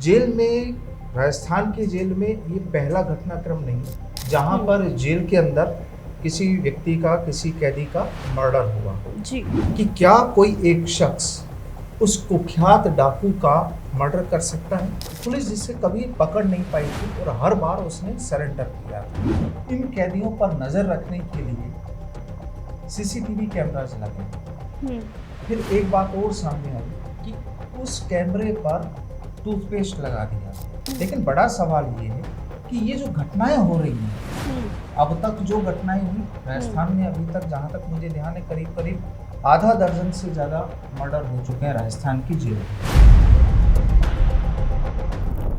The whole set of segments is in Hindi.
जेल में, राजस्थान की जेल में ये पहला घटनाक्रम नहीं जहां पर जेल के अंदर किसी व्यक्ति का, किसी कैदी का मर्डर हुआ जी। कि क्या कोई एक शख्स उस कुख्यात डाकू का मर्डर कर सकता है। पुलिस जिसे कभी पकड़ नहीं पाई थी और हर बार उसने सरेंडर किया था। इन कैदियों पर नजर रखने के लिए सीसीटीवी कैमराज लगे। फिर एक बात और सामने आई कि उस कैमरे पर टूथपेस्ट लगा दिया। लेकिन बड़ा सवाल ये है कि ये जो घटनाएं हो रही हैं, अब तक जो घटनाएं हुई राजस्थान में, अभी तक जहां तक मुझे ध्यान है करीब करीब आधा दर्जन से ज्यादा मर्डर हो चुके हैं राजस्थान की जेल में।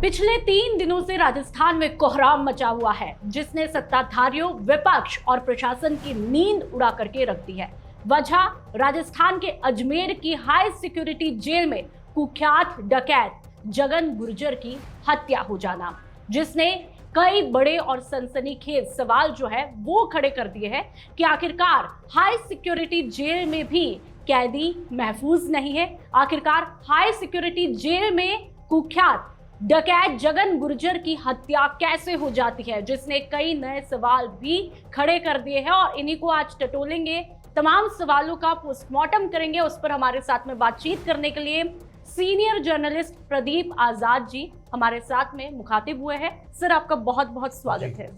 पिछले 3 दिनों से राजस्थान में कोहराम मचा हुआ है, जिसने सत्ताधारियों, विपक्ष और प्रशासन की नींद उड़ा करके रख दी है। वजह राजस्थान के अजमेर की हाई सिक्योरिटी जेल में कुख्यात डकैत जगन गुर्जर की हत्या हो जाना, जिसने कई बड़े और सनसनीखेज सवाल जो है वो खड़े कर दिए हैं कि आखिरकार हाई सिक्योरिटी जेल में भी कैदी महफूज नहीं है। आखिरकार हाई सिक्योरिटी जेल में कुख्यात डकैत जगन गुर्जर की हत्या कैसे हो जाती है, जिसने कई नए सवाल भी खड़े कर दिए हैं और इन्हीं को आज टटोलेंगे। तमाम सवालों का पोस्टमार्टम करेंगे। उस पर हमारे साथ में बातचीत करने के लिए सीनियर जर्नलिस्ट प्रदीप आजाद जी हमारे साथ में मुखातिब हुए हैं। सर, आपका बहुत बहुत स्वागत है।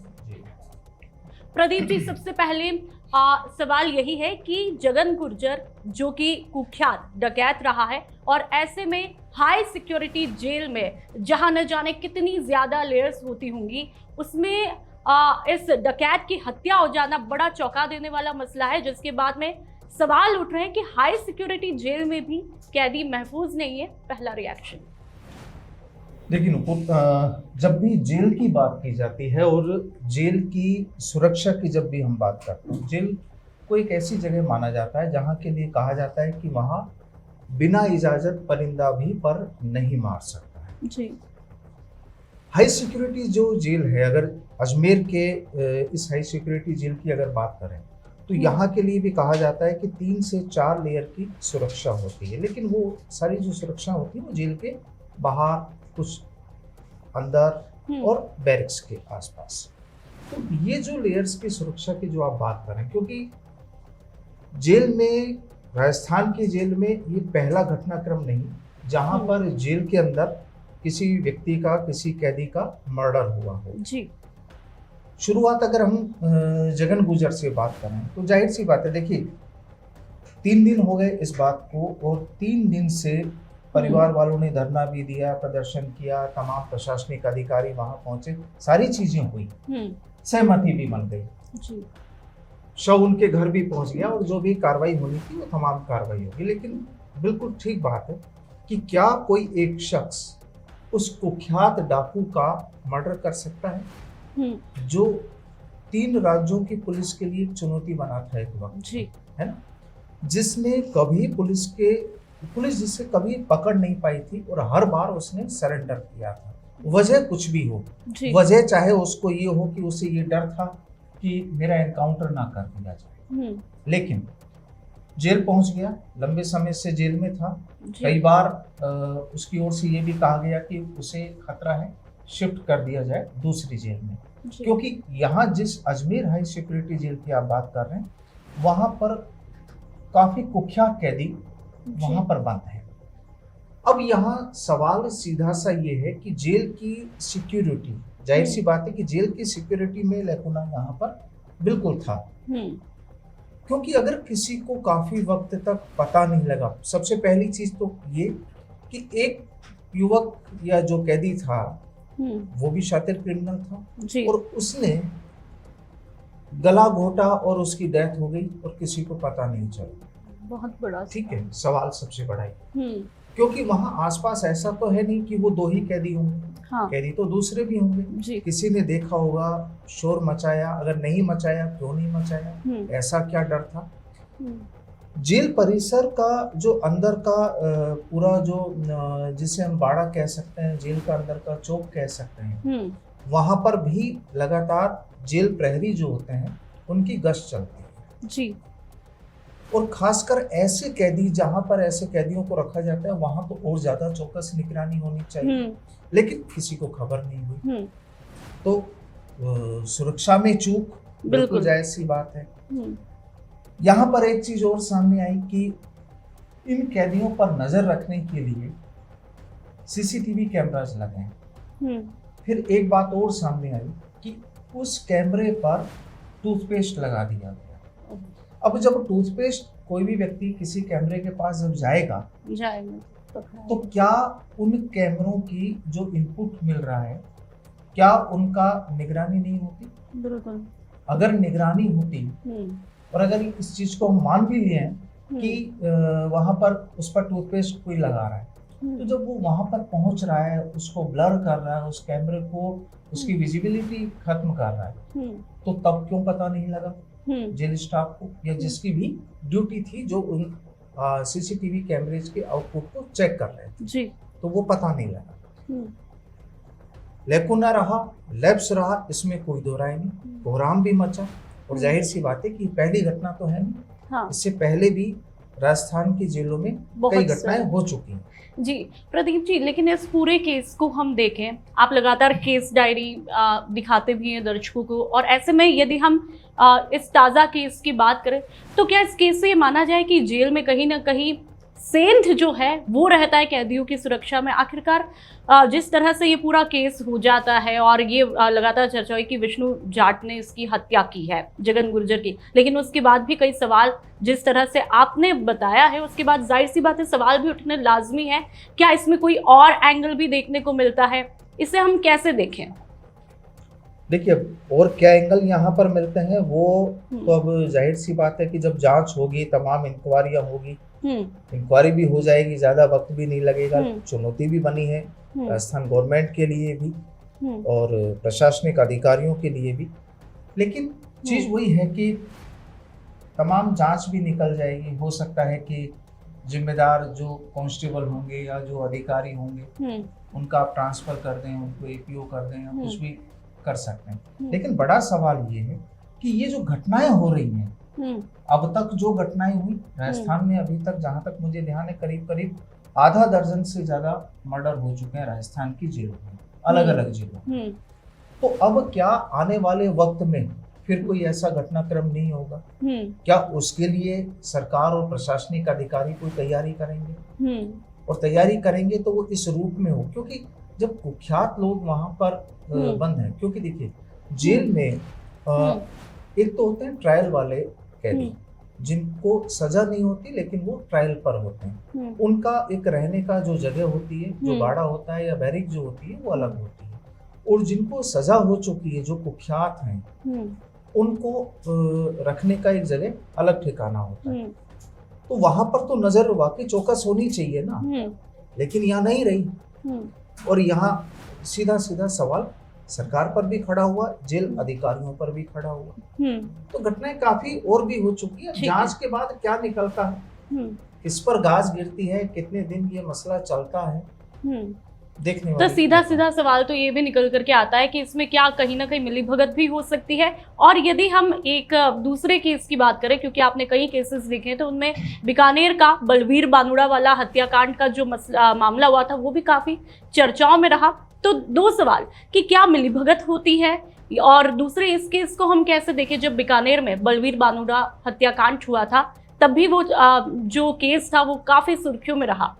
प्रदीप जी, सबसे पहले सवाल यही है कि जगन गुर्जर जो कि कुख्यात डकैत रहा है और ऐसे में हाई सिक्योरिटी जेल में जहां न जाने कितनी ज्यादा लेयर्स होती होंगी, उसमें इस डकैत की हत्या हो जाना बड़ा चौंका देने वाला मसला है, जिसके बाद में सवाल उठ रहे हैं कि हाई सिक्योरिटी जेल में भी कैदी महफूज नहीं है। पहला रिएक्शन। देखिए नुपुर, जब भी जेल की बात की जाती है और जेल की सुरक्षा की जब भी हम बात करते हैं, जेल को एक ऐसी जगह माना जाता है जहां के लिए कहा जाता है कि वहां बिना इजाजत परिंदा भी पर नहीं मार सकता है जी। हाई सिक्योरिटी जो जेल है, अगर अजमेर के इस हाई सिक्योरिटी जेल की अगर बात करें तो यहाँ के लिए भी कहा जाता है कि 3 से 4 लेयर की सुरक्षा होती है। लेकिन वो सारी जो सुरक्षा होती है वो जेल के बाहर, कुछ अंदर और बैरिक्स के आसपास। तो ये जो लेयर्स की सुरक्षा की जो आप बात करें, क्योंकि जेल में, राजस्थान की जेल में ये पहला घटनाक्रम नहीं जहां पर जेल के अंदर किसी व्यक्ति का, किसी कैदी का मर्डर हुआ हो। जी। शुरुआत अगर हम जगन गुर्जर से बात करें तो जाहिर सी बात है, देखिए 3 दिन हो गए इस बात को और 3 दिन से परिवार वालों ने धरना भी दिया, प्रदर्शन किया, तमाम प्रशासनिक अधिकारी वहां पहुंचे, सारी चीजें हुई, सहमति भी बन गई जी। शव उनके घर भी पहुंच गया और जो भी कार्रवाई होनी थी वो तमाम कार्रवाई होगी। लेकिन बिल्कुल ठीक बात है कि क्या कोई एक शख्स उस कुख्यात डाकू का मर्डर कर सकता है जो 3 राज्यों की पुलिस के लिए एक चुनौती बना था एक वक्त जी, है ना, जिसने कभी पुलिस जिसे कभी पकड़ नहीं पाई थी और हर बार उसने सरेंडर किया था। वजह कुछ भी हो, वजह चाहे उसको ये हो कि उसे ये डर था कि मेरा एनकाउंटर ना कर दिया जाए, लेकिन जेल पहुंच गया, लंबे समय से जेल में था। कई बार उसकी ओर से ये भी कहा गया कि उसे खतरा है, शिफ्ट कर दिया जाए दूसरी जेल में, क्योंकि यहाँ जिस अजमेर हाई सिक्योरिटी जेल की आप बात कर रहे हैं वहां पर काफी कुख्यात कैदी वहां पर बंद है। अब यहाँ सवाल सीधा सा ये है कि जेल की सिक्योरिटी, जाहिर सी बात है कि जेल की सिक्योरिटी में लैकुना यहाँ पर बिल्कुल था, क्योंकि अगर किसी को काफी वक्त तक पता नहीं लगा, सबसे पहली चीज तो ये कि एक युवक या जो कैदी था वो भी शातिर क्रिमिनल था और उसने गला घोटा और उसकी डेथ हो गई और किसी को पता नहीं चला। बहुत बड़ा, ठीक है, सवाल सबसे बड़ा है क्योंकि वहां आसपास ऐसा तो है नहीं कि वो 2 ही कैदी होंगे। हाँ। कैदी तो दूसरे भी होंगे, किसी ने देखा होगा, शोर मचाया, अगर नहीं मचाया क्यों नहीं मचाया, ऐसा क्या डर था। जेल परिसर का जो अंदर का पूरा जो जिसे हम बाड़ा कह सकते हैं, जेल का अंदर का चौक कह सकते हैं, वहां पर भी लगातार जेल प्रहरी जो होते हैं उनकी गश्त चलती है। जी। और खासकर ऐसे कैदी जहां पर ऐसे कैदियों को रखा जाता है वहां तो और ज्यादा चौकस निगरानी होनी चाहिए, लेकिन किसी को खबर नहीं हुई। तो सुरक्षा में चूक बिल्कुल जायज सी बात है। यहाँ पर एक चीज और सामने आई कि इन कैदियों पर नजर रखने के लिए सीसीटीवी कैमरास लगे हैं। फिर एक बात और सामने आई कि उस कैमरे पर टूथपेस्ट लगा दिया गया। अब जब टूथपेस्ट कोई भी व्यक्ति किसी कैमरे के पास जब जाएगा तो क्या उन कैमरों की जो इनपुट मिल रहा है क्या उनका निगरानी नहीं होती? बिल्कुल। अगर निगरानी होती और अगर इस चीज को हम मान भी लिए हैं कि वहां पर उस पर टूथपेस्ट कोई लगा रहा है, तो जब वो वहां पर पहुंच रहा है, उसको ब्लर कर रहा है, उस कैमरे को उसकी विजिबिलिटी खत्म कर रहा है, तो तब क्यों पता नहीं लगा जेल स्टाफ को या जिसकी भी ड्यूटी थी जो उन सीसीटीवी कैमरेज के आउटपुट को चेक कर रहे थे जी, तो वो पता नहीं लगा। लेकुना रहा, लैप्स रहा, इसमें कोई दो राय नहीं। कोहराम भी मचा और जाहिर सी बात है कि पहली घटना तो है नहीं। हाँ। इससे पहले भी राजस्थान की जेलों में कई घटनाएं हो चुकी हैं। जी प्रदीप जी, लेकिन इस पूरे केस को हम देखें, आप लगातार केस डायरी दिखाते भी हैं दर्शकों को, और ऐसे में यदि हम इस ताज़ा केस की बात करें तो क्या इस केस से ये माना जाए कि जेल में कहीं ना कहीं सेंध जो है वो रहता है कैदियों की सुरक्षा में? आखिरकार जिस तरह से ये पूरा केस हो जाता है और ये लगातार चर्चा हुई कि विष्णु जाट ने इसकी हत्या की है, जगन गुर्जर की, लेकिन उसके बाद भी कई सवाल जिस तरह से आपने बताया है उसके बाद जाहिर सी बात है सवाल भी उठने लाजमी है। क्या इसमें कोई और एंगल भी देखने को मिलता है? इसे हम कैसे देखें? देखिए, और क्या एंगल यहाँ पर मिलते हैं वो तो अब जाहिर सी बात है कि जब जांच होगी, तमाम इंक्वायरियां होगी, इंक्वायरी भी हो जाएगी, ज्यादा वक्त भी नहीं लगेगा। चुनौती भी बनी है राजस्थान गवर्नमेंट के लिए भी और प्रशासनिक अधिकारियों के लिए भी, लेकिन चीज वही है कि तमाम जांच भी निकल जाएगी। हो सकता है कि जिम्मेदार जो कांस्टेबल होंगे या जो अधिकारी होंगे उनका आप ट्रांसफर कर दें, उनको एपीओ कर दें या कुछ भी कर सकते हैं। लेकिन बड़ा सवाल ये है कि ये जो घटनाएं हो रही हैं, अब तक जो घटनाएं हुई राजस्थान में, अभी तक जहां तक मुझे ध्यान है करीब करीब आधा दर्जन से ज्यादा मर्डर हो चुके हैं राजस्थान की जेलों में, अलग अलग जेलों में। तो अब क्या आने वाले वक्त में फिर कोई ऐसा घटनाक्रम नहीं होगा? क्या उसके लिए सरकार और प्रशासनिक अधिकारी कोई तैयारी करेंगे? और तैयारी करेंगे तो वो इस रूप में हो, क्योंकि जब कुख्यात लोग वहां पर बंद हैं, क्योंकि देखिए जेल में एक तो होते हैं ट्रायल वाले कैदी जिनको सजा नहीं होती लेकिन वो ट्रायल पर होते हैं, उनका एक रहने का जो जगह होती है, जो बाड़ा होता है या बैरिक जो होती है वो अलग होती है। और जिनको सजा हो चुकी है, जो कुख्यात हैं, उनको रखने का एक जगह अलग ठिकाना होता है। तो वहां पर तो नजर वाकई चौकस होनी चाहिए ना, लेकिन यहाँ नहीं रही। और यहाँ सीधा सीधा सवाल सरकार पर भी खड़ा हुआ, जेल अधिकारियों पर भी खड़ा हुआ। तो घटनाएं काफी और भी हो चुकी है। जांच के बाद क्या निकलता है, किस पर गाज गिरती है, कितने दिन ये मसला चलता है, देखने तो सीधा सीधा सवाल तो ये भी निकल करके आता है कि इसमें क्या कहीं ना कहीं मिलीभगत भी हो सकती है। और यदि हम एक दूसरे केस की बात करें, क्योंकि आपने कई केसेस देखे हैं, तो उनमें बीकानेर का बलवीर बानुड़ा वाला हत्याकांड का जो मामला हुआ था वो भी काफी चर्चाओं में रहा। तो दो सवाल कि क्या मिलीभगत होती है, और दूसरे इस केस को हम कैसे देखें जब बीकानेर में बलवीर बानुड़ा हत्याकांड हुआ था तब भी वो जो केस था वो काफी सुर्खियों में रहा।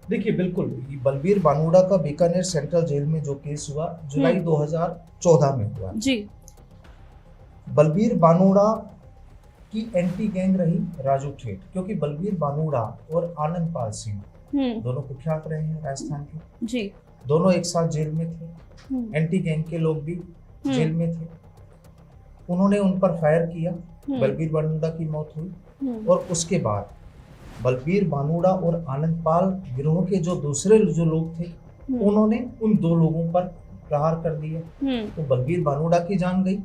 देखिए बिल्कुल, बलवीर बानुड़ा का बीकानेर सेंट्रल जेल में जो केस हुआ जुलाई 2014 में हुआ जी। बलवीर बानुड़ा की एंटी गैंग रही राजू ठेठ, क्योंकि बलवीर बानुड़ा और आनंद पाल सिंह दोनों कुख्यात रहे हैं राजस्थान के जी। दोनों एक साथ जेल में थे, एंटी गैंग के लोग भी जेल में थे। उन्होंने उन पर फायर किया, बलवीर बानुड़ा की मौत हुई। और उसके बाद बलवीर बानुड़ा और आनंद पाल गिरोह के जो दूसरे जो लोग थे उन्होंने उन दो लोगों पर प्रहार कर दिया। तो बलवीर बानुड़ा की जान गई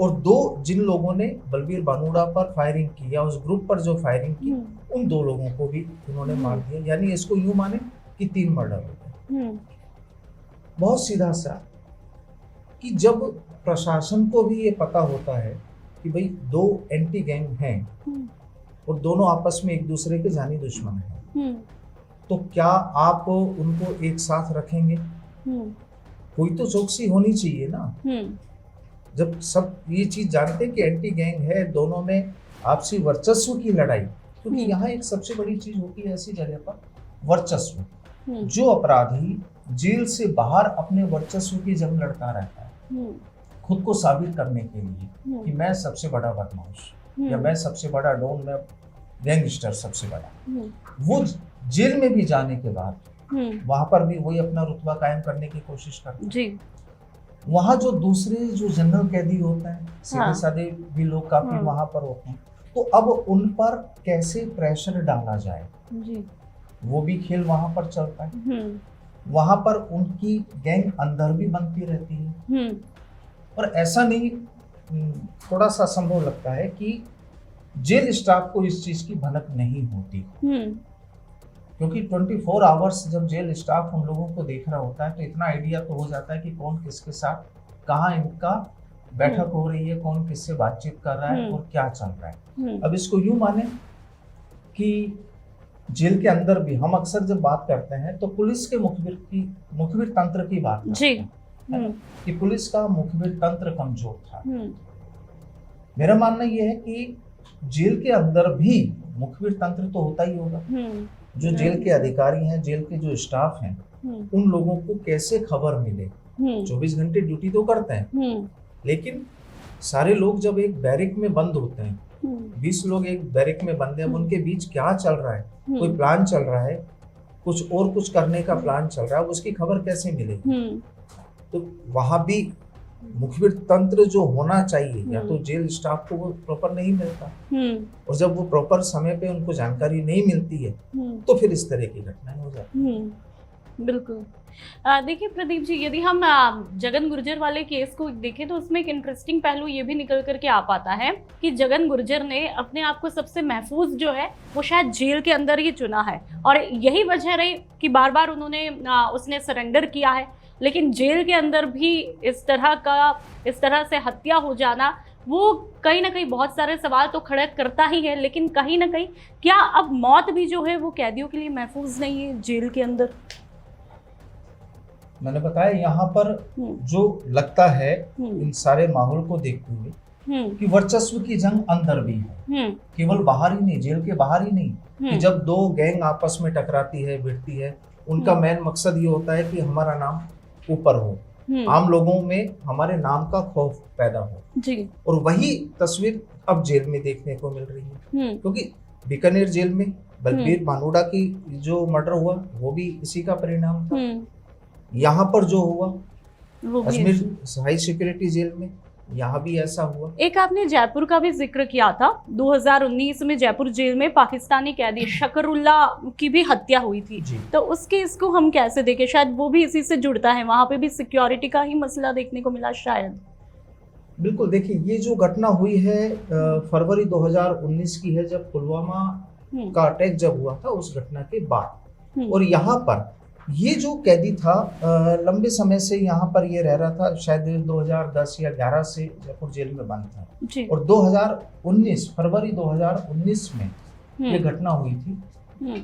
और दो जिन लोगों ने बलवीर बानुड़ा पर फायरिंग की या उस ग्रुप पर जो फायरिंग की उन दो लोगों को भी उन्होंने मार दिया। यानी इसको यूं माने कि 3 मर्डर हो गए। बहुत सीधा सा कि जब प्रशासन को भी ये पता होता है कि भाई 2 एंटी गैंग हैं और दोनों आपस में एक दूसरे के जानी दुश्मन हैं, तो क्या आप उनको एक साथ रखेंगे? कोई तो चौकसी होनी चाहिए ना। जब सब ये चीज जानते हैं कि एंटी गैंग है, दोनों में आपसी वर्चस्व की लड़ाई, क्योंकि यहाँ एक सबसे बड़ी चीज होती है ऐसी जगह पर, वर्चस्व। जो अपराधी जेल से बाहर अपने वर्चस्व की जंग लड़ता रहता है खुद को साबित करने के लिए कि मैं सबसे बड़ा बदमाश या मैं सबसे बड़ा डॉन, मैं गैंगस्टर सबसे बड़ा, वो जेल में भी जाने के बाद वहां पर भी वही अपना रुतबा कायम करने की कोशिश करते हैं जी। वहां जो दूसरे जो जनरल कैदी होते हैं, सीधे साधे भी लोग काफी वहां पर होते हैं, तो अब उन पर कैसे प्रेशर डाला जाए जी। वो भी खेल वहां पर चलता है। वहां पर उनकी गैंग अंदर भी बनती रहती है और ऐसा नहीं, थोड़ा सा संभव लगता है कि जेल स्टाफ को इस चीज की भनक नहीं होती, क्योंकि 24 आवर्स जब जेल स्टाफ उन लोगों को देख रहा होता है तो इतना आइडिया तो हो जाता है कि कौन किसके साथ कहाँ इनका बैठक हो रही है, कौन किससे बातचीत कर रहा है और क्या चल रहा है। अब इसको यूं माने कि जेल के अंदर भी हम अक्सर जब बात करते हैं तो पुलिस के मुखबिर तंत्र की बात करते हैं कि पुलिस का मुखबिर तंत्र कमजोर था। मेरा मानना यह है कि जेल के अंदर भी मुखबिर तंत्र तो होता ही होगा। जो जेल के अधिकारी हैं, जेल के जो स्टाफ हैं, उन लोगों को कैसे खबर मिले। 24 घंटे ड्यूटी तो करते हैं, लेकिन सारे लोग जब एक बैरिक में बंद होते हैं, 20 लोग एक बैरिक में बंद हैं, उनके बीच क्या चल रहा है, कोई प्लान चल रहा है, कुछ करने का प्लान चल रहा है, उसकी खबर कैसे मिलेगी। तो वहां भी मुखबिर तंत्र जो होना चाहिए, या तो जेल स्टाफ को वो प्रॉपर नहीं मिलता, और जब वो प्रॉपर समय पे उनको जानकारी नहीं मिलती है तो फिर इस तरह की घटनाएं हो जाती हैं। बिल्कुल। देखिए प्रदीप जी, यदि हम जगन गुर्जर वाले केस को देखें तो उसमें एक इंटरेस्टिंग पहलू ये भी निकल करके आ पाता है कि जगन गुर्जर ने अपने आप को सबसे महफूज जो है वो शायद जेल के अंदर ही चुना है, और यही वजह रही कि बार बार उसने सरेंडर किया है। लेकिन जेल के अंदर भी इस तरह से हत्या हो जाना, वो कहीं ना कहीं बहुत सारे सवाल तो खड़े करता ही है, लेकिन कहीं ना कहीं क्या अब मौत भी जो है वो कैदियों के लिए महफूज नहीं है जेल के अंदर? मैंने बताया यहाँ पर जो लगता है इन सारे माहौल को देखते हुए कि वर्चस्व की जंग अंदर भी है, केवल बाहर ही नहीं, जेल के बाहर ही नहीं, कि जब दो गैंग आपस में टकराती है, भिड़ती है, उनका मेन मकसद ये होता है कि हमारा नाम ऊपर हो, आम लोगों में हमारे नाम का खौफ पैदा हो जी। और वही तस्वीर अब जेल में देखने को मिल रही है, क्योंकि बीकानेर जेल में बलबीर भानोड़ा की जो मर्डर हुआ वो भी इसी का परिणाम था। यहाँ पर जो हुआ अजमेर हाई सिक्योरिटी जेल में, यहाँ भी ऐसा हुआ। एक आपने जयपुर का भी जिक्र किया था, 2019 में जयपुर जेल में पाकिस्तानी कैदी शकरुल्ला की भी हत्या हुई थी, तो उस केस को हम कैसे देखें? शायद वो भी इसी से जुड़ता है, वहां पे भी सिक्योरिटी का ही मसला देखने को मिला शायद। बिल्कुल, देखिए ये जो घटना हुई है फरवरी 2019 की है, जब पुलवामा का अटैक जब हुआ था, उस घटना के बाद। और यहाँ पर ये जो कैदी था लंबे समय से यहाँ पर ये रह रहा था, शायद 2010 या 11 से जयपुर जेल में बंद था जी। और 2019 फरवरी 2019 में ये घटना हुई थी।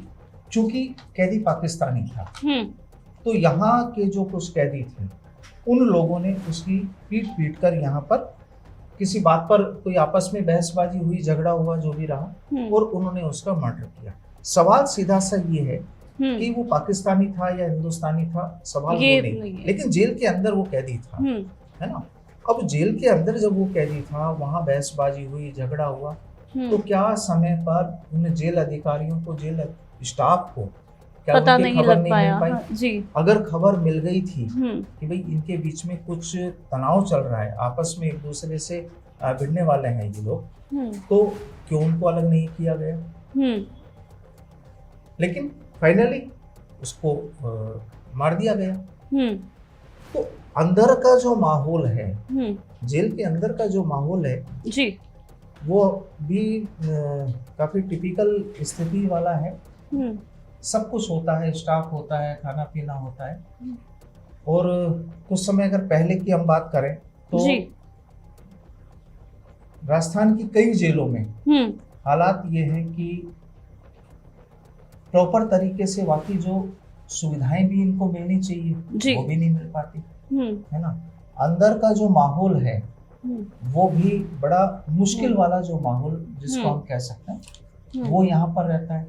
चूंकि कैदी पाकिस्तानी था तो यहाँ के जो कुछ कैदी थे उन लोगों ने उसकी पीट कर यहाँ पर किसी बात पर कोई आपस में बहसबाजी हुई, झगड़ा हुआ, जो भी रहा, और उन्होंने उसका मर्डर किया। सवाल सीधा सा ये है कि वो पाकिस्तानी था या हिंदुस्तानी था, सवाल ये नहीं, लेकिन जेल के अंदर वो कैदी था, है ना। अब जेल के अंदर जब वो कैदी था, वहां बहसबाजी हुई, झगड़ा हुआ, तो क्या समय पर उन जेल अधिकारियों को, जेल स्टाफ को क्या पता नहीं खबर नहीं मिल पाई जी। अगर खबर मिल गई थी कि भाई इनके बीच में कुछ तनाव चल रहा है, आपस में एक दूसरे से भिड़ने वाले हैं ये लोग, तो क्यों उनको अलग नहीं किया गया? लेकिन फाइनली उसको मार दिया गया। तो अंदर का जो माहौल है, जेल के अंदर का जो माहौल है जी, वो भी काफी टिपिकल स्थिति वाला है। सब कुछ होता है, स्टाफ होता है, खाना पीना होता है। और कुछ समय अगर पहले की हम बात करें तो राजस्थान की कई जेलों में हालात ये है कि प्रॉपर तरीके से बाकी जो सुविधाएं भी इनको मिलनी चाहिए वो भी नहीं मिल पाती, है ना। अंदर का जो माहौल है वो भी बड़ा मुश्किल वाला जो माहौल जिसको हम कह सकते हैं वो यहाँ पर रहता है।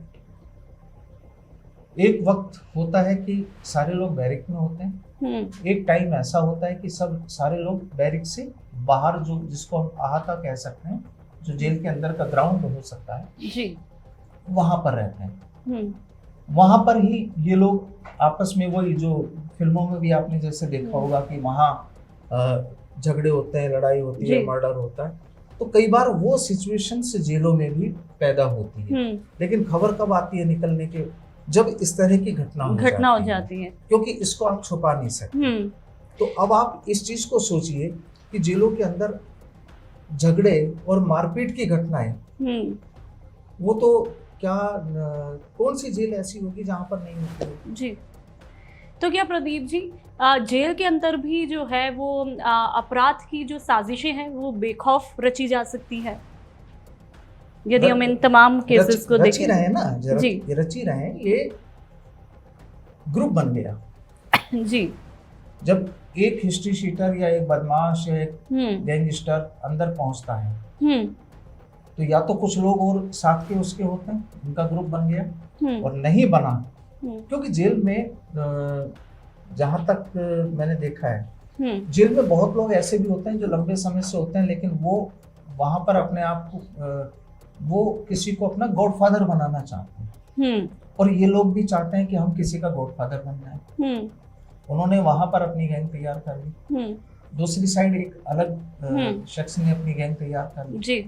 एक वक्त होता है कि सारे लोग बैरिक में होते हैं, एक टाइम ऐसा होता है कि सब सारे लोग बैरिक से बाहर, जो जिसको हम अहाता कह सकते हैं, जो जेल के अंदर का ग्राउंड हो सकता है जी, वहां पर रहते हैं। वहां पर ही ये लोग आपस में, वही जो फिल्मों में भी आपने जैसे देखा होगा कि वहाँ झगड़े होते हैं, लड़ाई होती है, मर्डर होता है, तो कई बार वो सिचुएशन से जेलों में भी पैदा होती है। लेकिन खबर कब आती है निकलने के, जब इस तरह की घटना हो जाती है, क्योंकि इसको आप छुपा नहीं सकते। तो अब आप इस चीज को सोचिए कि जेलों के अंदर झगड़े और मारपीट की घटनाएं, वो तो क्या कौन सी जेल ऐसी होगी जहां पर नहीं होती जी। तो क्या प्रदीप जी, जेल के अंदर भी जो है वो अपराध की जो साजिशें हैं वो बेखौफ रची जा सकती है, यदि हम इन तमाम केसेस को देखें? रची रहे ना जी, ये रची रहे, ये ग्रुप बन गया जी। जब एक हिस्ट्री शीटर या एक बदमाश या एक गैंगस्टर अंदर पहुंचता है तो या तो कुछ लोग और साथ के उसके होते हैं, उनका ग्रुप बन गया, और नहीं बना, क्योंकि जेल में जहां तक मैंने देखा है, जेल में बहुत लोग ऐसे भी होते हैं जो लंबे समय से होते हैं, लेकिन वो वहां पर अपने आप को, वो किसी को अपना गॉडफादर बनाना चाहते हैं, और ये लोग भी चाहते हैं कि हम किसी का गॉडफादर बन जाए। उन्होंने वहां पर अपनी गैंग तैयार कर ली, दूसरी साइड एक अलग शख्स ने अपनी गैंग तैयार कर ली जी।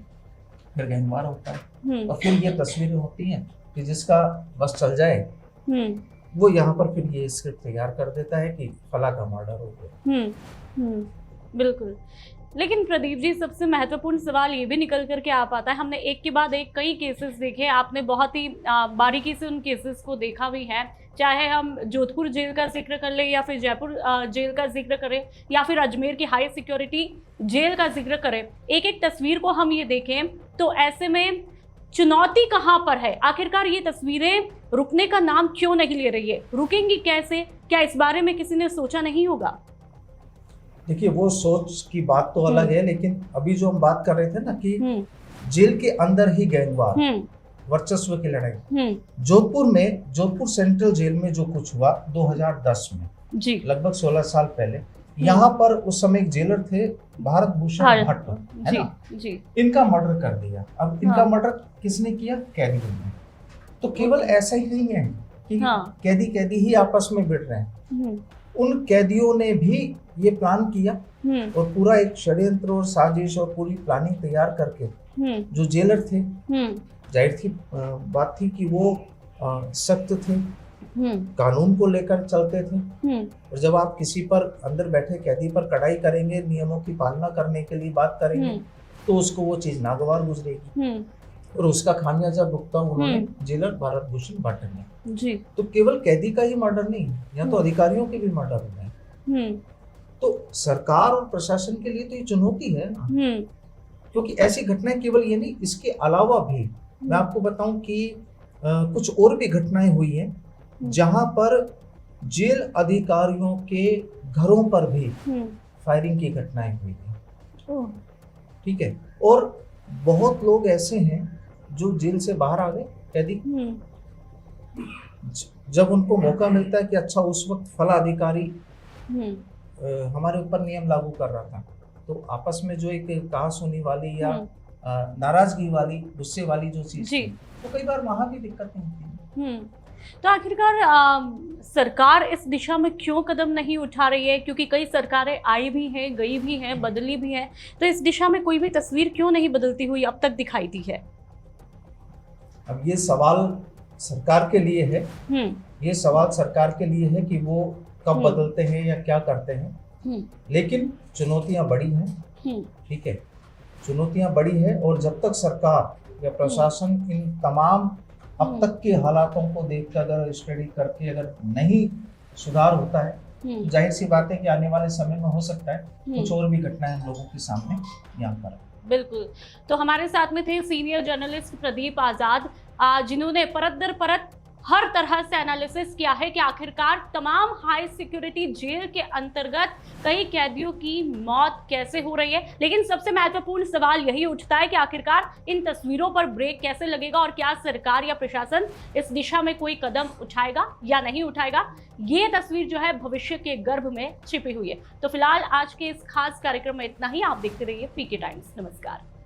फिर गैंगवार होता है, और फिर ये तस्वीरें होती हैं कि जिसका बस चल जाए वो यहाँ पर फिर ये स्क्रिप्ट तैयार कर देता है कि फला का मर्डर हो गया। बिल्कुल। लेकिन प्रदीप जी, सबसे महत्वपूर्ण सवाल ये भी निकल करके आ पाता है, हमने एक के बाद एक कई केसेस देखे, आपने बहुत ही बारीकी से उन केसेस को देखा भी है, चाहे हम जोधपुर जेल का जिक्र कर लें या फिर जयपुर जेल का जिक्र करें या फिर अजमेर की हाई सिक्योरिटी जेल का जिक्र करें, एक एक तस्वीर को हम ये देखें तो ऐसे में चुनौती कहाँ पर है? आखिरकार ये तस्वीरें रुकने का नाम क्यों नहीं ले रही है? रुकेंगी कैसे? क्या इस बारे में किसी ने सोचा नहीं होगा? देखिए, वो सोच की बात तो अलग है, लेकिन अभी जो हम बात कर रहे थे ना कि जेल के अंदर ही गैंगवार, वर्चस्व की लड़ाई, जोधपुर सेंट्रल जेल में जो कुछ हुआ 2010 में जी, लगभग 16 साल पहले, यहाँ पर उस समय एक जेलर थे भारत भूषण भट्ट, है ना जी, इनका मर्डर कर दिया। अब इनका मर्डर किसने किया? कैदियों ने। तो केवल ऐसा ही नहीं है कि कैदी ही आपस में भिड़ रहे हैं, उन कैदियों ने भी ये प्लान किया और पूरा एक षड्यंत्र और साजिश और पूरी प्लानिंग तैयार करके, जो जेलर थे, जाहिर थी बात थी कि वो सख्त थे, कानून को लेकर चलते थे, और जब आप किसी पर अंदर बैठे कैदी पर कड़ाई करेंगे, नियमों की पालना करने के लिए बात करेंगे, तो उसको वो चीज नागवार गुजरेगी, और उसका खामियाजा भुगता उन्होंने जेलर भारत भूषण भट्ट ने जी। तो केवल कैदी का ही मर्डर नहीं, यहाँ तो अधिकारियों के भी मर्डर हो गए। तो सरकार और प्रशासन के लिए तो ये चुनौती है ना, क्योंकि ऐसी घटनाएं केवल ये नहीं, इसके अलावा भी मैं आपको बताऊं कि कुछ और भी घटनाएं हुई हैं जहां पर जेल अधिकारियों के घरों पर भी फायरिंग की घटनाएं हुई हैं, ठीक है। और बहुत लोग ऐसे हैं जो जेल से बाहर आ गए कैदी, जब उनको मौका मिलता है कि अच्छा उस वक्त फला अधिकारी हमारे ऊपर नियम लागू कर रहा था, तो आपस में जो एक कहा सुनी वाली या नाराजगी वाली, गुस्से वाली जो चीज थी, तो कई बार वहां भी दिक्कतें होती हैं। तो आखिरकार सरकार इस दिशा में क्यों कदम नहीं उठा रही है? क्योंकि कई सरकारें आई भी हैं, गई भी हैं, बदली भी हैं, तो इस दिशा में कोई भी तस्वीर क्यों नहीं बदलती हुई अब तक दिखाई दी है? अब ये सवाल सरकार के लिए है, ये सवाल सरकार के लिए है कि वो कब बदलते हैं या क्या करते हैं, लेकिन चुनौतियां बड़ी हैं, ठीक है, चुनौतियां बड़ी है, और जब तक सरकार या प्रशासन इन तमाम अब तक के हालातों को देखकर, अगर स्टडी करके अगर नहीं सुधार होता है, तो जाहिर सी बात है कि आने वाले समय में हो सकता है कुछ और भी घटनाएं हम लोगों के सामने यहाँ पर बिल्कुल। तो हमारे साथ में थे सीनियर जर्नलिस्ट प्रदीप आजाद, जिन्होंने परत दर परत हर तरह से एनालिसिस किया है कि आखिरकार तमाम हाई सिक्योरिटी जेल के अंतर्गत कई कैदियों की मौत कैसे हो रही है। लेकिन सबसे महत्वपूर्ण सवाल यही उठता है कि आखिरकार इन तस्वीरों पर ब्रेक कैसे लगेगा और क्या सरकार या प्रशासन इस दिशा में कोई कदम उठाएगा या नहीं उठाएगा। ये तस्वीर जो है भविष्य के गर्भ में छिपी हुई है। तो फिलहाल आज के इस खास कार्यक्रम में इतना ही। आप देखते रहिए पीके टाइम्स। नमस्कार।